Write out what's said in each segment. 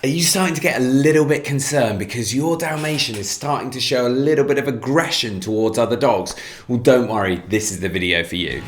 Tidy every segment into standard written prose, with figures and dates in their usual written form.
Are you starting to get a little bit concerned because your Dalmatian is starting to show a little bit of aggression towards other dogs? Well, don't worry, this is the video for you.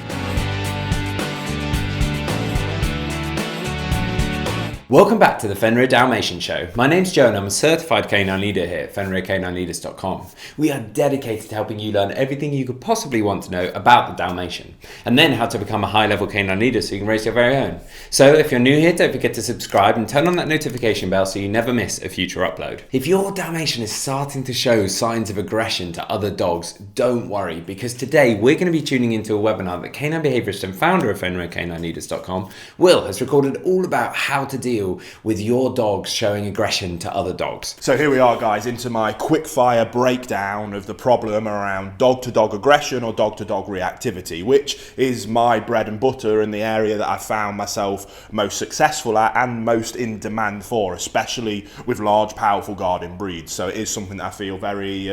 Welcome back to the Fenrir Dalmatian Show. My name's Joe and I'm a certified canine leader here at FenrirCanineLeaders.com. We are dedicated to helping you learn everything you could possibly want to know about the Dalmatian, and then how to become a high-level canine leader so you can raise your very own. So if you're new here, don't forget to subscribe and turn on that notification bell so you never miss a future upload. If your Dalmatian is starting to show signs of aggression to other dogs, don't worry, because today we're going to be tuning into a webinar that canine behaviorist and founder of FenrirCanineLeaders.com, Will, has recorded all about how to deal with your dogs showing aggression to other dogs. So here we are, guys, into my quick fire breakdown of the problem around dog-to-dog aggression or dog-to-dog reactivity, which is my bread and butter and the area that I found myself most successful at and most in demand for, especially with large, powerful guarding breeds. So it is something that I feel very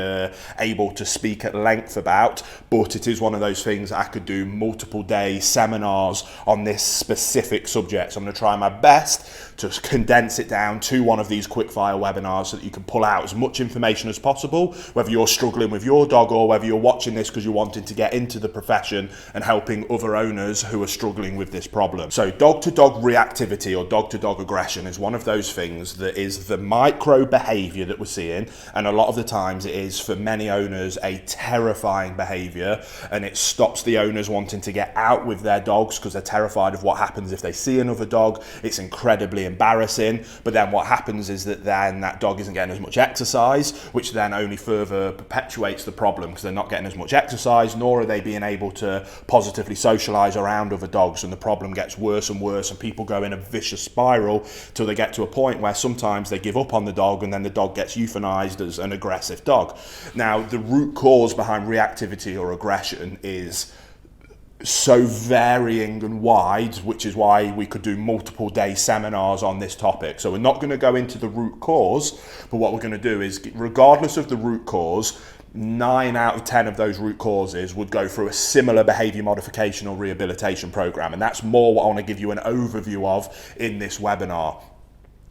able to speak at length about, but it is one of those things that I could do multiple day seminars on this specific subject. So I'm going to try my best to condense it down to one of these quickfire webinars so that you can pull out as much information as possible, whether you're struggling with your dog or whether you're watching this because you're wanting to get into the profession and helping other owners who are struggling with this problem. So dog-to-dog reactivity or dog-to-dog aggression is one of those things that is the micro behavior that we're seeing, and a lot of the times it is for many owners a terrifying behavior, and it stops the owners wanting to get out with their dogs because they're terrified of what happens if they see another dog. It's incredibly embarrassing, but then what happens is that then that dog isn't getting as much exercise, which then only further perpetuates the problem because they're not getting as much exercise, nor are they being able to positively socialize around other dogs, and the problem gets worse and worse, and people go in a vicious spiral till they get to a point where sometimes they give up on the dog and then the dog gets euthanized as an aggressive dog. Now, the root cause behind reactivity or aggression is so varying and wide, which is why we could do multiple day seminars on this topic. So we're not going to go into the root cause, but what we're going to do is, regardless of the root cause, 9 out of 10 of those root causes would go through a similar behavior modification or rehabilitation program, and that's more what I want to give you an overview of in this webinar.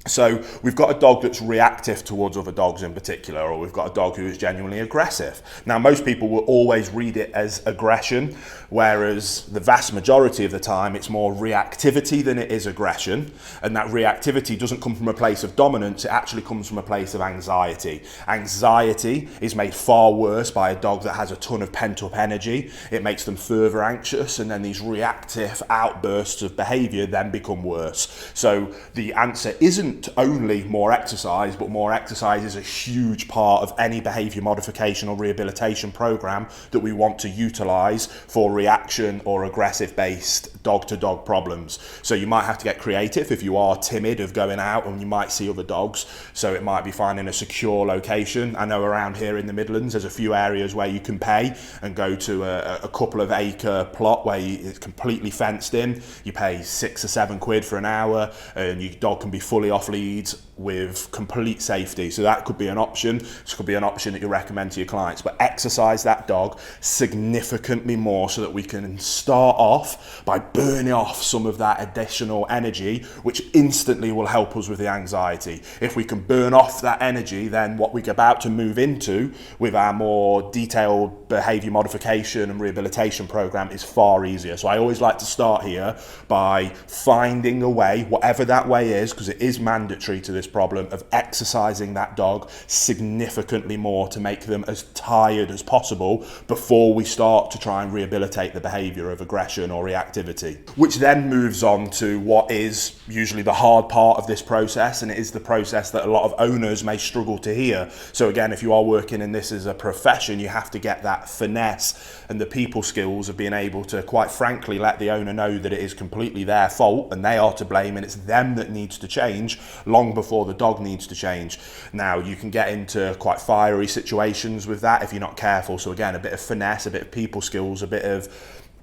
So we've got a dog that's reactive towards other dogs in particular, or we've got a dog who is genuinely aggressive. Now, most people will always read it as aggression, whereas the vast majority of the time it's more reactivity than it is aggression. And that reactivity doesn't come from a place of dominance, it actually comes from a place of anxiety. Anxiety is made far worse by a dog that has a ton of pent-up energy. It makes them further anxious, and then these reactive outbursts of behavior then become worse. So the answer isn't only more exercise, but more exercise is a huge part of any behavior modification or rehabilitation program that we want to utilize for reaction or aggressive based dog-to-dog problems. So you might have to get creative if you are timid of going out and you might see other dogs. So it might be finding a secure location. I know around here in the Midlands there's a few areas where you can pay and go to a couple of acre plot where it's completely fenced in. You pay £6 or £7 for an hour and your dog can be fully off leads with complete safety. So that could be an option. This could be an option that you recommend to your clients, but exercise that dog significantly more so that we can start off by burning off some of that additional energy, which instantly will help us with the anxiety. If we can burn off that energy, then what we're about to move into with our more detailed behavior modification and rehabilitation program is far easier. So I always like to start here by finding a way, whatever that way is, because it is mandatory to this problem, of exercising that dog significantly more to make them as tired as possible before we start to try and rehabilitate the behavior of aggression or reactivity. Which then moves on to what is usually the hard part of this process, and it is the process that a lot of owners may struggle to hear. So again, if you are working in this as a profession, you have to get that finesse and the people skills of being able to, quite frankly, let the owner know that it is completely their fault and they are to blame and it's them that needs to change long before the dog needs to change. Now, you can get into quite fiery situations with that if you're not careful. So again, a bit of finesse, a bit of people skills, a bit of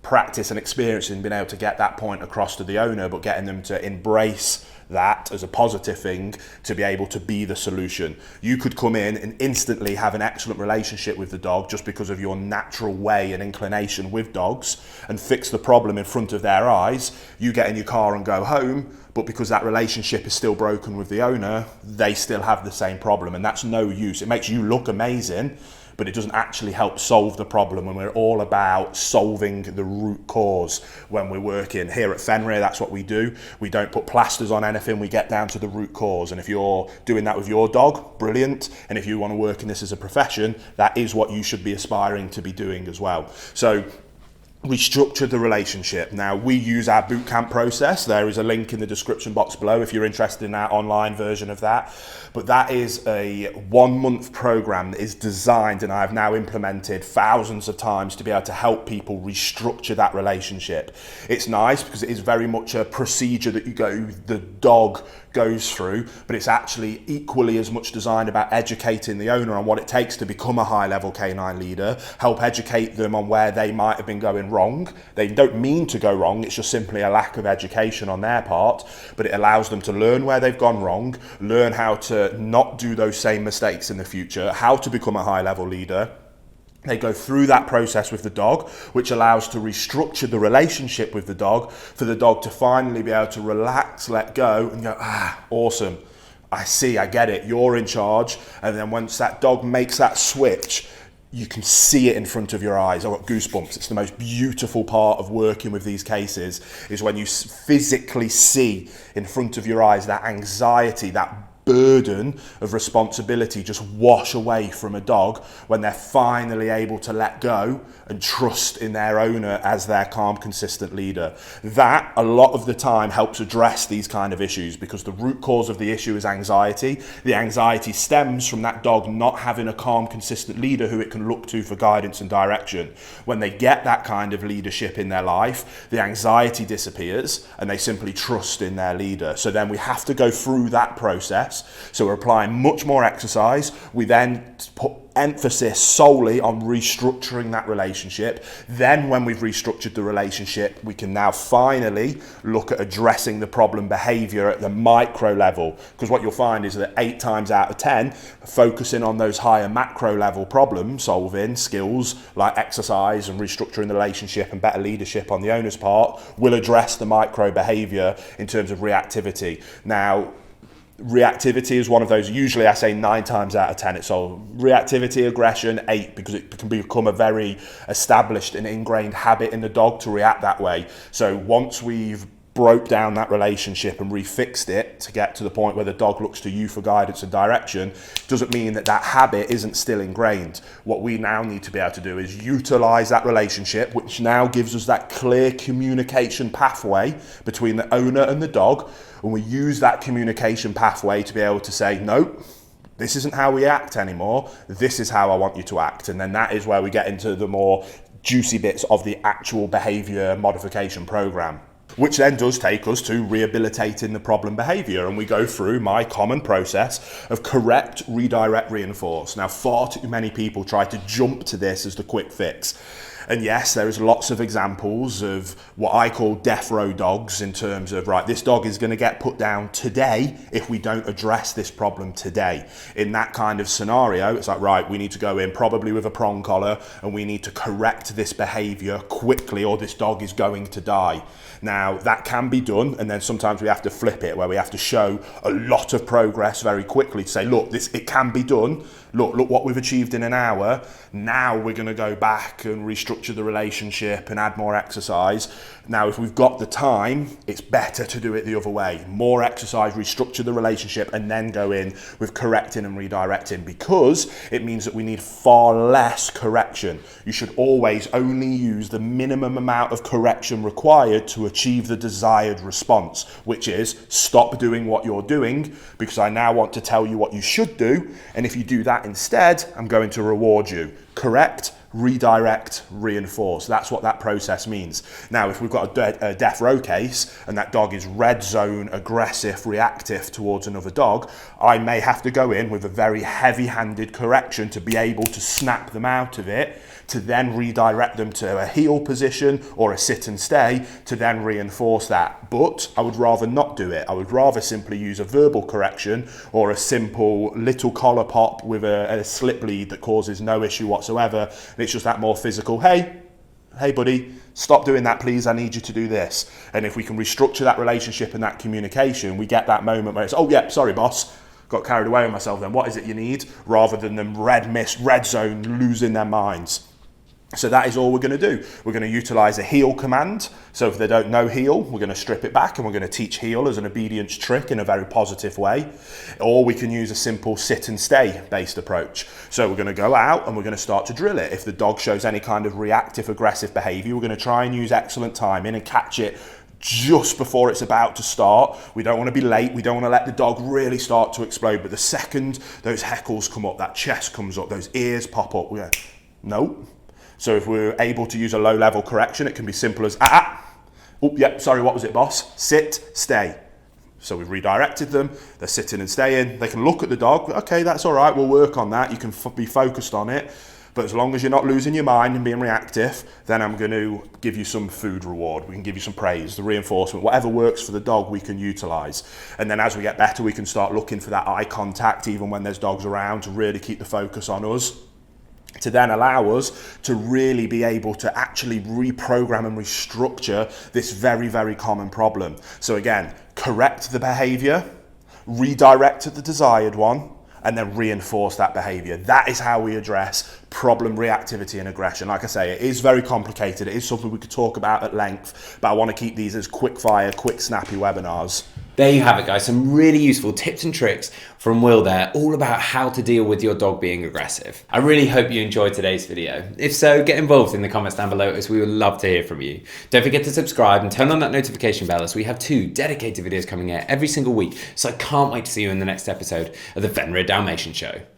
practice and experience in being able to get that point across to the owner, but getting them to embrace that as a positive thing to be able to be the solution. You could come in and instantly have an excellent relationship with the dog just because of your natural way and inclination with dogs and fix the problem in front of their eyes. You get in your car and go home, but because that relationship is still broken with the owner, they still have the same problem, and that's no use. It makes you look amazing, but it doesn't actually help solve the problem, and we're all about solving the root cause when we're working. Here at Fenrir, that's what we do. We don't put plasters on anything, we get down to the root cause, and if you're doing that with your dog, brilliant, and if you want to work in this as a profession, that is what you should be aspiring to be doing as well. So restructure the relationship. Now, we use our bootcamp process. There is a link in the description box below if you're interested in our online version of that. But that is a 1-month program that is designed, and I've now implemented thousands of times, to be able to help people restructure that relationship. It's nice because it is very much a procedure that the dog goes through, but it's actually equally as much designed about educating the owner on what it takes to become a high-level canine leader, help educate them on where they might have been going wrong. They don't mean to go wrong, it's just simply a lack of education on their part, but it allows them to learn where they've gone wrong, learn how to not do those same mistakes in the future, how to become a high-level leader. They go through that process with the dog, which allows to restructure the relationship with the dog, for the dog to finally be able to relax, let go, and go, awesome, I see, I get it, you're in charge. And then once that dog makes that switch, you can see it in front of your eyes. I've got goosebumps. It's the most beautiful part of working with these cases, is when you physically see in front of your eyes that anxiety, that burden of responsibility just wash away from a dog when they're finally able to let go and trust in their owner as their calm, consistent leader. That, a lot of the time, helps address these kind of issues, because the root cause of the issue is anxiety. The anxiety stems from that dog not having a calm, consistent leader who it can look to for guidance and direction. When they get that kind of leadership in their life, the anxiety disappears and they simply trust in their leader. So then we have to go through that process. So we're applying much more exercise. We then put emphasis solely on restructuring that relationship. Then when we've restructured the relationship, we can now finally look at addressing the problem behavior at the micro level, because what you'll find is that 8 times out of 10, focusing on those higher macro level problem solving skills like exercise and restructuring the relationship and better leadership on the owner's part will address the micro behavior in terms of reactivity. Now, reactivity is one of those, usually I say 9 times out of 10 it's all reactivity, aggression 8, because it can become a very established and ingrained habit in the dog to react that way. So once we've broke down that relationship and refixed it to get to the point where the dog looks to you for guidance and direction, doesn't mean that that habit isn't still ingrained. What we now need to be able to do is utilize that relationship, which now gives us that clear communication pathway between the owner and the dog, and we use that communication pathway to be able to say, no, this isn't how we act anymore, this is how I want you to act. And then that is where we get into the more juicy bits of the actual behavior modification program, which then does take us to rehabilitating the problem behavior. And we go through my common process of correct, redirect, reinforce. Now, far too many people try to jump to this as the quick fix. And yes, there is lots of examples of what I call death row dogs, in terms of, right, this dog is going to get put down today if we don't address this problem today. In that kind of scenario, it's like, right, we need to go in probably with a prong collar and we need to correct this behavior quickly or this dog is going to die. Now, that can be done, and then sometimes we have to flip it, where we have to show a lot of progress very quickly to say, look, it can be done. Look what we've achieved in an hour. Now we're going to go back and restructure the relationship and add more exercise. Now, if we've got the time, it's better to do it the other way. More exercise, restructure the relationship, and then go in with correcting and redirecting, because it means that we need far less correction. You should always only use the minimum amount of correction required to achieve the desired response, which is stop doing what you're doing because I now want to tell you what you should do. And if you do that instead, I'm going to reward you. Correct, redirect, reinforce. That's what that process means. Now, if we've got a death row case and that dog is red zone, aggressive, reactive towards another dog, I may have to go in with a very heavy-handed correction to be able to snap them out of it, to then redirect them to a heel position or a sit and stay to then reinforce that. But I would rather not do it. I would rather simply use a verbal correction or a simple little collar pop with a slip lead that causes no issue whatsoever. And it's just that more physical, hey, hey buddy, stop doing that please, I need you to do this. And if we can restructure that relationship and that communication, we get that moment where it's, oh yeah, sorry boss, got carried away with myself then, what is it you need? Rather than them red zone, losing their minds. So that is all we're going to do. We're going to utilize a heel command. So if they don't know heel, we're going to strip it back and we're going to teach heel as an obedience trick in a very positive way. Or we can use a simple sit and stay based approach. So we're going to go out and we're going to start to drill it. If the dog shows any kind of reactive aggressive behavior, we're going to try and use excellent timing and catch it just before it's about to start. We don't want to be late. We don't want to let the dog really start to explode. But the second those heckles come up, that chest comes up, those ears pop up, we're going, no. So if we're able to use a low level correction, it can be simple as, oh, yeah, sorry, what was it, boss? Sit, stay. So we've redirected them, they're sitting and staying. They can look at the dog, okay, that's all right, we'll work on that. You can be focused on it. But as long as you're not losing your mind and being reactive, then I'm going to give you some food reward. We can give you some praise, the reinforcement, whatever works for the dog we can utilize. And then as we get better, we can start looking for that eye contact, even when there's dogs around, to really keep the focus on us, to then allow us to really be able to actually reprogram and restructure this very, very common problem. So again, correct the behavior, redirect to the desired one, and then reinforce that behavior. That is how we address problem reactivity and aggression. Like I say, it is very complicated. It is something we could talk about at length, but I want to keep these as quick fire, quick snappy webinars. There you have it, guys. Some really useful tips and tricks from Will there, all about how to deal with your dog being aggressive. I really hope you enjoyed today's video. If so, get involved in the comments down below, as we would love to hear from you. Don't forget to subscribe and turn on that notification bell, as we have 2 dedicated videos coming out every single week. So I can't wait to see you in the next episode of the Fenrir Dalmatian Show.